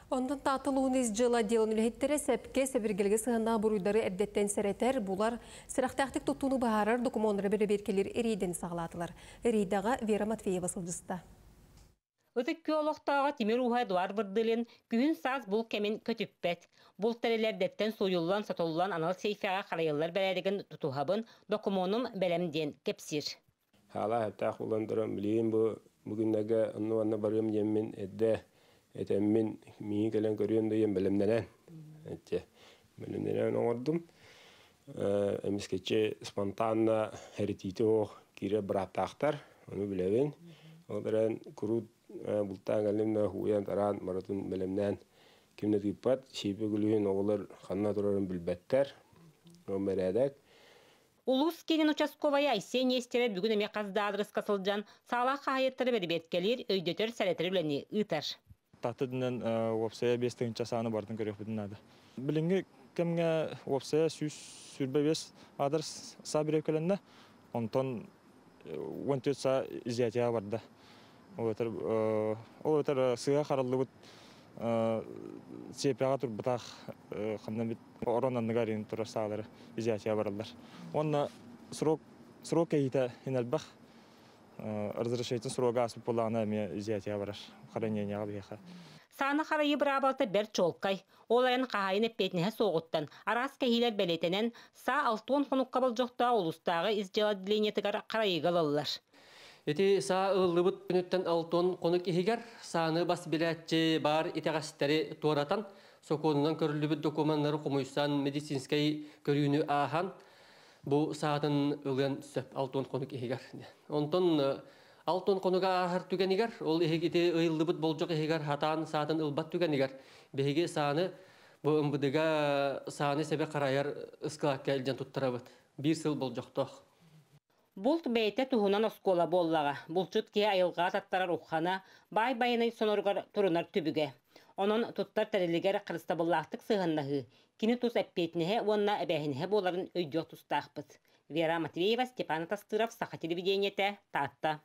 Ondan tatılığınız жыла делін үлхеттері сәпке сәбіргелгі сығына бұруйдары әрдеттен сәретер, бұлар сырақтақтық тұттуыны бағарар документары берекелер әрейден сағылатылар. Әрейдаға Вера Матвеева сылжыста. Өтік күйолықтаға Тимир Ухай Дуар Бұрдылын күйін саз бұл кәмен көтіппәт. Бұл тәрелердеттен сойылуан, сатылуан анал сейфяға қарайылар бәрәдігін тұтуғабын документум бәлемден кепсір. Hala hatta kullandırım bileyim bugünlerde anne barım yemin edde etemin mi gelen görüyorum diyeyim bilimden. Ette bilimden ordum. Emiskece spontana heritito kire bıraktaktar onu bileven. Odaran kuru bultan galimde huyan taran maratun bilimden kimne tipat şipe gülüğün oğullar kanna durarım bilbetter. O meredak. Улус кенен участковая айсен естері бүгін әме қаздадырыс қасылжан сағлақ қағайеттері бәрі беткелер өйдетер сәлетері білені ұйтар. Тақтыдынан опсая 5-тің часаны бардың көрек бұдын ады. Білінгі кемге опсая сүрбе 5 адыр сабыр өкеленді, онтон 14 са изиятия барды. Ол өтір сыға қарылы бұд сепяға тұр бұтақ қымдан бит оронан нығарин тұр сағалары изиятия барылдар. Онна срок кейті инелбақ разрешайтын сроға асып болағына әме изиятия барар. Қаранияға бейқа. Саны қарайы бірабалты бәр чолқай. Олайын қағайын әппетінеге соғыттан. Арас кәхилер бәлетінен са 6-10 қонуққа бұл жоқта олыстағы изжела диленетігар қарайы қалалылар. Эти са ыллыбыт күнүттен 6 конук ихигер саны бас билетчи бар итегастери туаратан соконунан көрүлүбүт документтары кумуйсан медицинский көрүүнү ахан бу саатын ылын сөп 6 конук ихигер. Онтон 6 конуга ахар түгенигер ол ихигити ыллыбыт болжок ихигер хатан саатын ылбат түгенигер беги саны бу ымбыдыга саны себе караяр ыскалакка элжен туттарабыт 1 жыл болжоктох. Бұлт бәйті тұхынан оскола боллаға. Бұлчут ке айылға таттарар ұққана, бай-байыны сонорғар тұрынар түбіге. Onun тұттар тәрелігер қырыста боллақтық сығыннағы. Кені тұс әппетінеге, онна әбәхінеге боларын өйдіғ тұстақпыз. Вера Матвеева, Степан Тастыров, Саха телевидениеті, Татта.